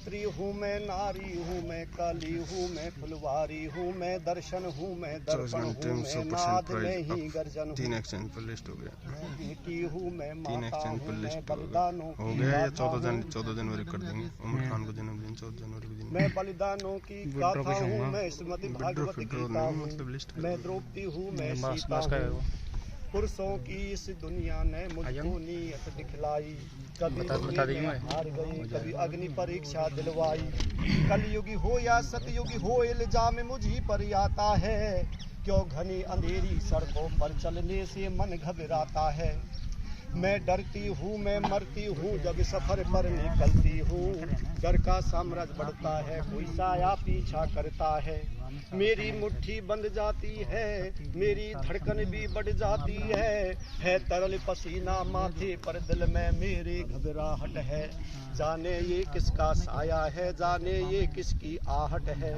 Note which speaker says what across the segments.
Speaker 1: स्त्री हूँ मैं, नारी हूँ मैं, काली हूँ मैं, फुलवारी हूँ मैं, दर्शन हूँ मैं, दर्पण हूँ मैं, नाद में ही गर्जन हूँ।
Speaker 2: 3 एक्सचेंज पर लिस्ट हो गया।
Speaker 1: बेटी हूँ मैं,
Speaker 2: 3
Speaker 1: माता
Speaker 2: एक्सचेंज पर
Speaker 1: हूँ मैं,
Speaker 2: लिस्ट
Speaker 1: बलिदानों
Speaker 2: हो
Speaker 1: की
Speaker 2: गया या
Speaker 1: गाथा
Speaker 2: 14 जनवरी कर देंगे। उमर खान को जन्मदिन 14 जनवरी के दिन।
Speaker 1: मैं बलिदानों की गाथा हूँ मैं, श्रीमद् भागवत गीता हूँ
Speaker 2: मतलब लिस्ट
Speaker 1: मैं, द्रौपदी हूँ मैं, सीता हूँ। पुरुषों की इस दुनिया ने मुझको नीयत दिखलाई, कभी में हार गए, कभी अग्नि परीक्षा दिलवाई। कलयुगी हो या सतयुगी हो, इल्जाम मुझी पर आता है। क्यों घनी अंधेरी सड़कों पर चलने से मन घबराता है। मैं डरती हूँ मैं मरती हूँ, जब सफर पर निकलती हूँ। डर का साम्राज्य बढ़ता है, कोई साया पीछा करता है। मेरी मुट्ठी बंध जाती है, मेरी धड़कन भी बढ़ जाती है तरल पसीना माथे पर, दिल में मेरे घबराहट है। जाने ये किसका साया है, जाने ये किसकी आहट है।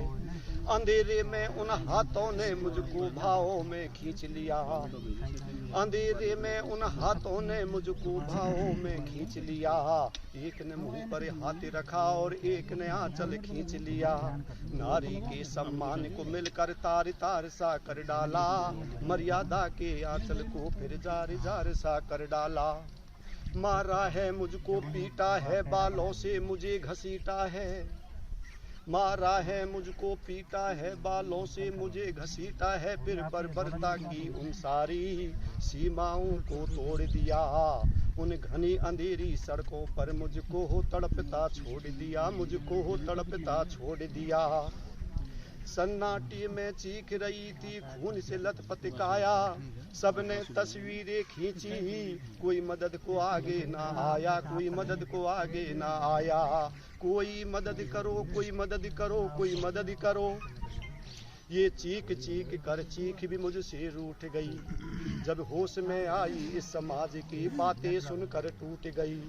Speaker 1: अंधेरे में उन हाथों ने मुझको भावों में खींच लिया, अंधेरे में उन हाथों ने मुझको भावों में खींच लिया। एक ने मुंह पर हाथ रखा और एक ने आंचल खींच लिया। नारी के सम्मान को मिलकर तार तार सा कर डाला, मर्यादा के आंचल को फिर जार जार सा कर डाला। मारा है मुझको, पीटा है, बालों से मुझे घसीटा है। मारा है मुझको, पीटा है, बालों से मुझे घसीटा है। फिर बर्बरता की उन सारी सीमाओं को तोड़ दिया। उन घनी अंधेरी सड़कों पर मुझको हो तड़पता छोड़ दिया, मुझको हो तड़पता छोड़ दिया। सन्नाटे में चीख रही थी खून से लथपथ काया, सबने तस्वीरें खींची, कोई मदद को आगे ना आया, कोई मदद को आगे ना आया। कोई मदद करो, कोई मदद करो, कोई मदद करो। ये चीख चीख कर चीख भी मुझसे रूठ गई, जब होश में आई इस समाज की बातें सुनकर टूट गई।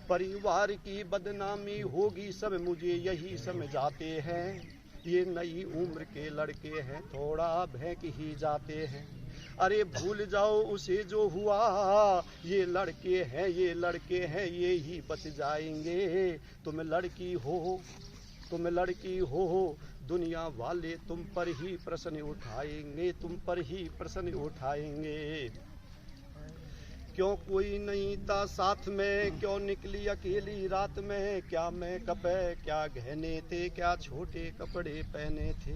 Speaker 1: परिवार की बदनामी होगी सब मुझे यही समझाते हैं। ये नई उम्र के लड़के हैं, थोड़ा बहक ही जाते हैं। अरे भूल जाओ उसे जो हुआ, ये लड़के हैं, ये लड़के हैं, ये ही बच जाएंगे। तुम लड़की हो, तुम लड़की हो, दुनिया वाले तुम पर ही प्रश्न उठाएंगे, तुम पर ही प्रश्न उठाएंगे। क्यों कोई नहीं था साथ में, क्यों निकली अकेली रात में। क्या मेकअप है, क्या गहने थे, क्या छोटे कपड़े पहने थे।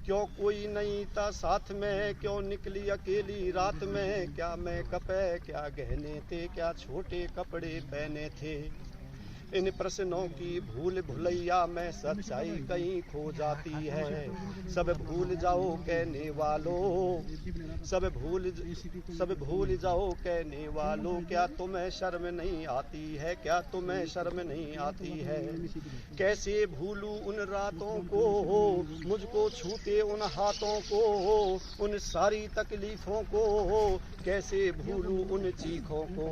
Speaker 1: क्यों कोई नहीं था साथ में, क्यों निकली अकेली रात में। क्या मेकअप है, क्या गहने थे, क्या छोटे कपड़े पहने थे। इन प्रश्नों की भूल भुलैया में सच्चाई कहीं खो जाती है। सब भूल जाओ कहने वालों, सब भूल जाओ कहने वालों। क्या तुम्हें शर्म नहीं आती है, क्या तुम्हें शर्म नहीं आती है। कैसे भूलूं उन रातों को, मुझको छूते उन हाथों को, उन सारी तकलीफों को। कैसे भूलूं उन चीखों को,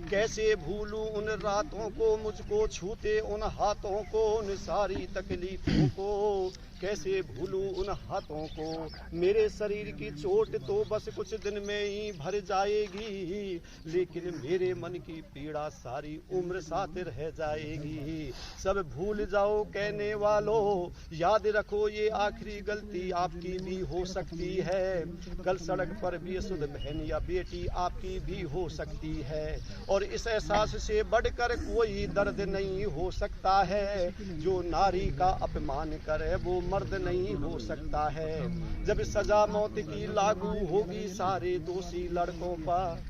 Speaker 1: कैसे भूलूं उन रातों को, मुझको छूते उन हाथों को, उन सारी तकलीफों को। कैसे भूलूं उन हाथों को। मेरे शरीर की चोट तो बस कुछ दिन में ही भर जाएगी, लेकिन मेरे मन की पीड़ा सारी उम्र साथ रह जाएगी। सब भूल जाओ कहने वालों, याद रखो ये आखिरी गलती आपकी भी हो सकती है। कल सड़क पर बेसुध बहन या बेटी आपकी भी हो सकती है, और इस एहसास से बढ़कर कोई दर्द नहीं हो सकता है। जो नारी का अपमान करे वो मर्द नहीं हो सकता है। जब सजा मौत की लागू होगी सारे दोषी लड़कों पर,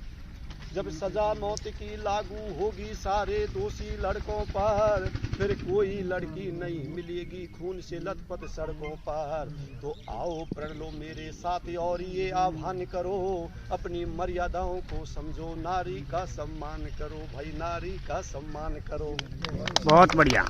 Speaker 1: जब सजा मौत की लागू होगी सारे दोषी लड़कों पर, फिर कोई लड़की नहीं मिलेगी खून से लथपथ सड़कों पर। तो आओ प्रण लो मेरे साथ और ये आह्वान करो, अपनी मर्यादाओं को समझो, नारी का सम्मान करो भाई, नारी का सम्मान करो।
Speaker 3: बहुत बढ़िया।